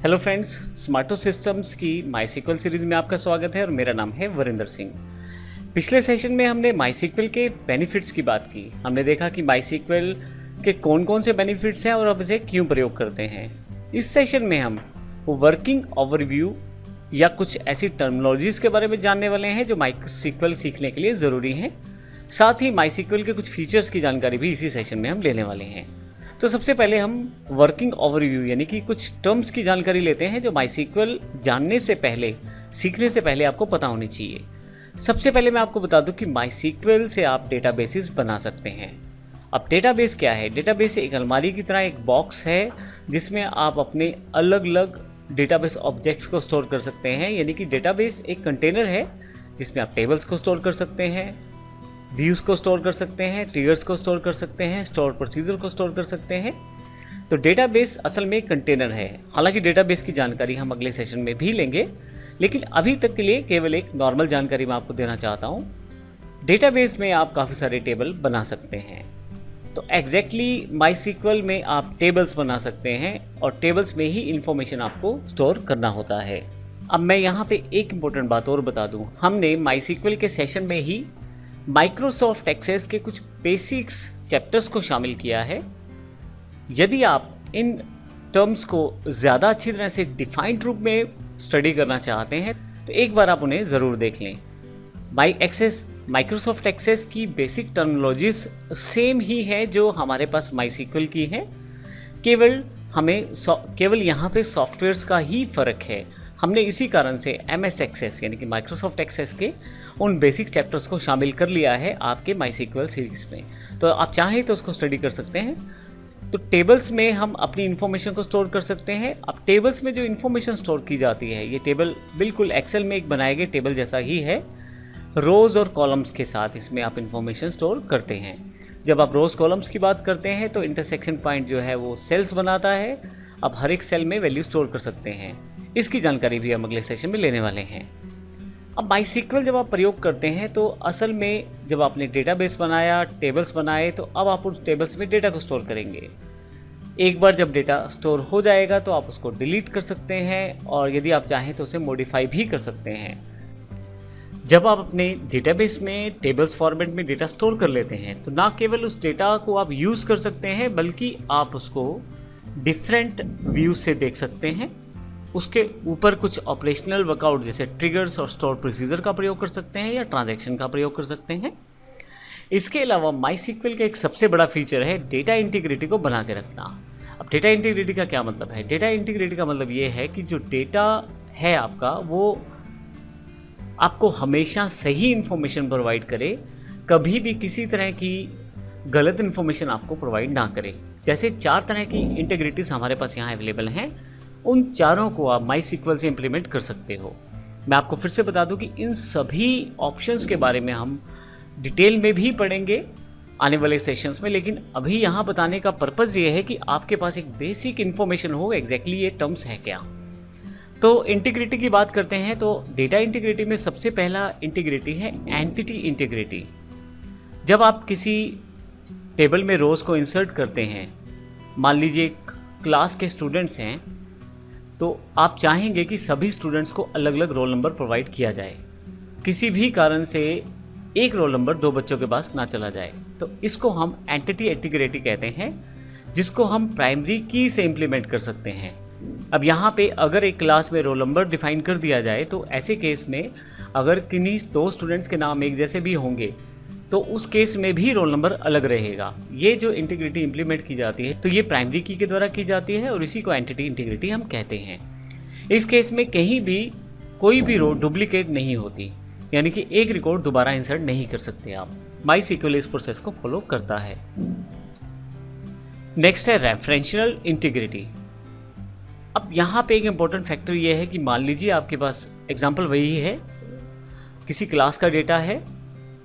Hello friends, स्मार्टो systems की माईसीक्वल series में आपका स्वागत है और मेरा नाम है वरिंदर सिंह। पिछले सेशन में हमने माईसीक्वल के बेनिफिट्स की बात की। हमने देखा कि माईसीक्वल के कौन कौन से बेनिफिट्स हैं और आप इसे क्यों प्रयोग करते हैं। इस सेशन में हम वर्किंग ओवरव्यू या कुछ ऐसी टर्मिनोलॉजीज़ के बारे में जानने वाले हैं जो माईसीक्वल सीखने के लिए ज़रूरी हैं। साथ ही माईसीक्वल के कुछ फीचर्स की जानकारी भी इसी सेशन में हम लेने वाले हैं। तो सबसे पहले हम वर्किंग ओवरव्यू यानी कि कुछ टर्म्स की जानकारी लेते हैं जो माईसीक्वल जानने से पहले, सीखने से पहले आपको पता होनी चाहिए। सबसे पहले मैं आपको बता दूं कि माईसीक्वल से आप डेटाबेसेस बना सकते हैं। अब डेटाबेस क्या है? डेटाबेस एक अलमारी की तरह एक बॉक्स है जिसमें आप अपने अलग अलग डेटाबेस ऑब्जेक्ट्स को स्टोर कर सकते हैं। यानी कि डेटाबेस एक कंटेनर है जिसमें आप टेबल्स को स्टोर कर सकते हैं, व्यूज़ को स्टोर कर सकते हैं, ट्रिगर्स को स्टोर कर सकते हैं, स्टोर प्रोसीजर को स्टोर कर सकते हैं। तो डेटाबेस असल में एक कंटेनर है। हालांकि डेटाबेस की जानकारी हम अगले सेशन में भी लेंगे, लेकिन अभी तक के लिए केवल एक नॉर्मल जानकारी मैं आपको देना चाहता हूँ। डेटाबेस में आप काफ़ी सारे टेबल बना सकते हैं। तो एग्जैक्टली माईसीक्वल में आप टेबल्स बना सकते हैं और टेबल्स में ही इंफॉर्मेशन आपको स्टोर करना होता है। अब मैं यहाँ पे एक इम्पोर्टेंट बात और बता दूँ। हमने माईसीक्वल के सेशन में ही माइक्रोसॉफ्ट एक्सेस के कुछ बेसिक्स चैप्टर्स को शामिल किया है। यदि आप इन टर्म्स को ज़्यादा अच्छी तरह से डिफाइंड रूप में स्टडी करना चाहते हैं तो एक बार आप उन्हें ज़रूर देख लें। माइक्रोसॉफ्ट एक्सेस की बेसिक टर्मिनोलॉजीज सेम ही है जो हमारे पास माईसीक्वल की है, केवल यहाँ पे सॉफ्टवेयर्स का ही फ़र्क है। हमने इसी कारण से MS एक्सेस यानी कि माइक्रोसॉफ्ट एक्सेस के उन बेसिक चैप्टर्स को शामिल कर लिया है आपके माईसीक्वल सीरीज़ में। तो आप चाहें तो उसको स्टडी कर सकते हैं। तो टेबल्स में हम अपनी इन्फॉर्मेशन को स्टोर कर सकते हैं। अब टेबल्स में जो इन्फॉर्मेशन स्टोर की जाती है, ये टेबल बिल्कुल एक्सेल में एक बनाए गए टेबल जैसा ही है। रोज़ और कॉलम्स के साथ इसमें आप इन्फॉर्मेशन स्टोर करते हैं। जब आप रोज़ कॉलम्स की बात करते हैं तो इंटरसेक्शन पॉइंट जो है वो सेल्स बनाता है। आप हर एक सेल में वैल्यू स्टोर कर सकते हैं। इसकी जानकारी भी हम अगले सेशन में लेने वाले हैं। अब माईसीक्वल जब आप प्रयोग करते हैं तो असल में जब आपने डेटाबेस बनाया, टेबल्स बनाए, तो अब आप उन टेबल्स में डेटा को स्टोर करेंगे। एक बार जब डेटा स्टोर हो जाएगा तो आप उसको डिलीट कर सकते हैं और यदि आप चाहें तो उसे मॉडिफाई भी कर सकते हैं। जब आप अपने डेटाबेस में टेबल्स फॉर्मेट में डेटा स्टोर कर लेते हैं तो ना केवल उस डेटा को आप यूज़ कर सकते हैं बल्कि आप उसको डिफरेंट व्यूज से देख सकते हैं। उसके ऊपर कुछ ऑपरेशनल वर्कआउट जैसे ट्रिगर्स और स्टोर प्रोसीजर का प्रयोग कर सकते हैं या ट्रांजैक्शन का प्रयोग कर सकते हैं। इसके अलावा माईसीक्वल का एक सबसे बड़ा फीचर है डेटा इंटीग्रिटी को बना के रखना। अब डेटा इंटीग्रिटी का क्या मतलब है? डेटा इंटीग्रिटी का मतलब ये है कि जो डेटा है आपका वो आपको हमेशा सही इन्फॉर्मेशन प्रोवाइड करे, कभी भी किसी तरह की गलत इन्फॉर्मेशन आपको प्रोवाइड ना करे। जैसे 4 तरह की इंटीग्रिटीज़ हमारे पास यहाँ अवेलेबल हैं, उन चारों को आप माईसीक्वल से इम्प्लीमेंट कर सकते हो। मैं आपको फिर से बता दूं कि इन सभी ऑप्शंस के बारे में हम डिटेल में भी पढ़ेंगे आने वाले सेशंस में, लेकिन अभी यहाँ बताने का पर्पज़ ये है कि आपके पास एक बेसिक इन्फॉर्मेशन हो एग्जैक्टली ये टर्म्स है क्या। तो इंटीग्रिटी की बात करते हैं तो डेटा इंटीग्रिटी में सबसे पहला इंटीग्रिटी है एंटिटी इंटीग्रिटी। जब आप किसी टेबल में रोज़ को इंसर्ट करते हैं, मान लीजिए क्लास के स्टूडेंट्स हैं, तो आप चाहेंगे कि सभी स्टूडेंट्स को अलग अलग रोल नंबर प्रोवाइड किया जाए। किसी भी कारण से एक रोल नंबर 2 बच्चों के पास ना चला जाए, तो इसको हम एंटिटी इंटीग्रिटी कहते हैं, जिसको हम प्राइमरी की से इम्प्लीमेंट कर सकते हैं। अब यहाँ पे अगर एक क्लास में रोल नंबर डिफाइन कर दिया जाए तो ऐसे केस में अगर किन्हीं 2 स्टूडेंट्स के नाम एक जैसे भी होंगे तो उस केस में भी रोल नंबर अलग रहेगा। ये जो इंटीग्रिटी इंप्लीमेंट की जाती है तो ये प्राइमरी की के द्वारा की जाती है और इसी को एंटिटी इंटीग्रिटी हम कहते हैं। इस केस में कहीं भी कोई भी रो डुप्लीकेट नहीं होती, यानी कि एक रिकॉर्ड दोबारा इंसर्ट नहीं कर सकते आप। माईसीक्वल इस प्रोसेस को फॉलो करता है। नेक्स्ट है रेफरेंशियल इंटीग्रिटी। अब यहाँ पे एक इम्पोर्टेंट फैक्टर ये है कि मान लीजिए आपके पास एग्जाम्पल वही है, किसी क्लास का डेटा है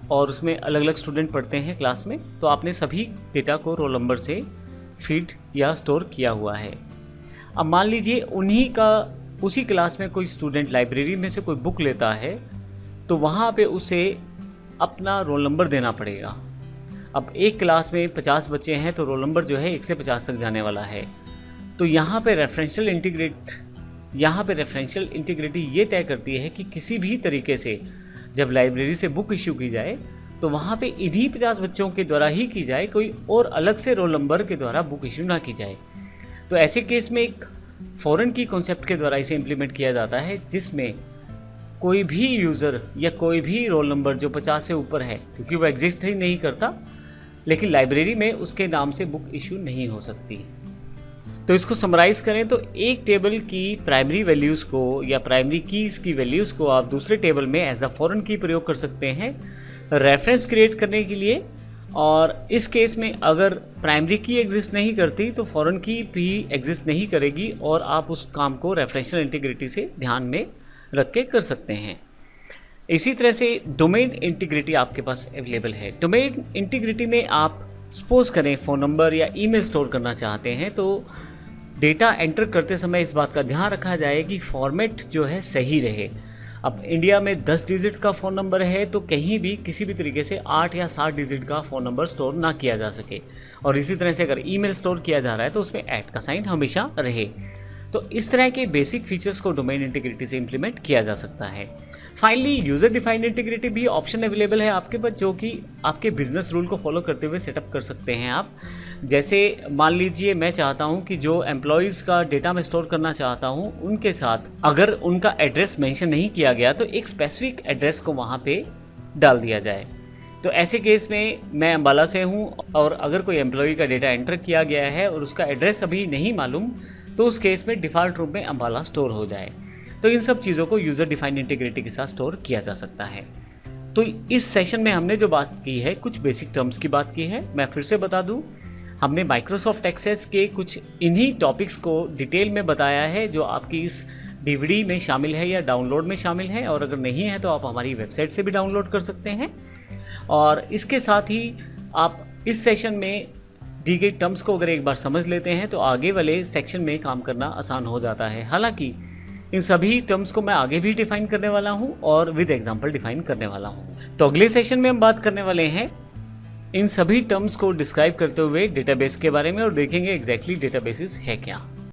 और उसमें अलग अलग स्टूडेंट पढ़ते हैं क्लास में, तो आपने सभी डेटा को रोल नंबर से फीड या स्टोर किया हुआ है। अब मान लीजिए उसी क्लास में कोई स्टूडेंट लाइब्रेरी में से कोई बुक लेता है तो वहाँ पे उसे अपना रोल नंबर देना पड़ेगा। अब एक क्लास में 50 बच्चे हैं तो रोल नंबर जो है 1 से 50 तक जाने वाला है। तो यहाँ पे रेफरेंशियल इंटीग्रेट यहाँ पे रेफरेंशियल इंटीग्रिटी ये तय करती है कि किसी भी तरीके से जब लाइब्रेरी से बुक इशू की जाए तो वहाँ पे इन्हीं 50 बच्चों के द्वारा ही की जाए, कोई और अलग से रोल नंबर के द्वारा बुक इशू ना की जाए। तो ऐसे केस में एक फॉरेन की कॉन्सेप्ट के द्वारा इसे इम्प्लीमेंट किया जाता है, जिसमें कोई भी यूज़र या कोई भी रोल नंबर जो 50 से ऊपर है, क्योंकि वो एग्जिस्ट ही नहीं करता, लेकिन लाइब्रेरी में उसके नाम से बुक इशू नहीं हो सकती। तो इसको समराइज़ करें तो एक टेबल की प्राइमरी वैल्यूज़ को या प्राइमरी कीज़ की वैल्यूज़ को आप दूसरे टेबल में एज अ फॉरेन की प्रयोग कर सकते हैं रेफरेंस क्रिएट करने के लिए। और इस केस में अगर प्राइमरी की एग्जिस्ट नहीं करती तो फॉरेन की भी एग्जिस्ट नहीं करेगी और आप उस काम को रेफरेंशियल इंटीग्रिटी से ध्यान में रख के कर सकते हैं। इसी तरह से डोमेन इंटीग्रिटी आपके पास अवेलेबल है। डोमेन इंटीग्रिटी में आप सपोज करें फ़ोन नंबर या ईमेल स्टोर करना चाहते हैं तो डेटा एंटर करते समय इस बात का ध्यान रखा जाए कि फॉर्मेट जो है सही रहे। अब इंडिया में 10 डिजिट का फ़ोन नंबर है तो कहीं भी किसी भी तरीके से 8 या 7 डिजिट का फ़ोन नंबर स्टोर ना किया जा सके। और इसी तरह से अगर ईमेल स्टोर किया जा रहा है तो उसमें ऐट का साइन हमेशा रहे। तो इस तरह के बेसिक फीचर्स को डोमेन इंटीग्रिटी से इम्प्लीमेंट किया जा सकता है। फाइनली यूज़र डिफाइंड इंटीग्रिटी भी ऑप्शन अवेलेबल है आपके पास, जो कि आपके बिजनेस रूल को फॉलो करते हुए सेटअप कर सकते हैं आप। जैसे मान लीजिए मैं चाहता हूं कि जो एम्प्लॉयज़ का डेटा मैं स्टोर करना चाहता हूं उनके साथ अगर उनका एड्रेस मेंशन नहीं किया गया तो एक स्पेसिफिक एड्रेस को वहां पे डाल दिया जाए। तो ऐसे केस में मैं अम्बाला से हूं और अगर कोई एम्प्लॉय का डेटा एंटर किया गया है और उसका एड्रेस अभी नहीं मालूम तो उस केस में डिफ़ॉल्ट रूप में अम्बाला स्टोर हो जाए। तो इन सब चीज़ों को यूज़र डिफाइंड इंटीग्रिटी के साथ स्टोर किया जा सकता है। तो इस सेशन में हमने जो बात की है कुछ बेसिक टर्म्स की बात की है। मैं फिर से बता दूं, हमने माइक्रोसॉफ्ट एक्सेस के कुछ इन्हीं टॉपिक्स को डिटेल में बताया है जो आपकी इस डीवीडी में शामिल है या डाउनलोड में शामिल है, और अगर नहीं है तो आप हमारी वेबसाइट से भी डाउनलोड कर सकते हैं। और इसके साथ ही आप इस सेशन में दी गई टर्म्स को अगर एक बार समझ लेते हैं तो आगे वाले सेक्शन में काम करना आसान हो जाता है। हालांकि इन सभी टर्म्स को मैं आगे भी डिफाइन करने वाला हूं और विद एग्जांपल डिफाइन करने वाला हूं। तो अगले सेशन में हम बात करने वाले हैं इन सभी टर्म्स को डिस्क्राइब करते हुए डेटाबेस के बारे में और देखेंगे एग्जैक्टली डेटाबेसेस है क्या।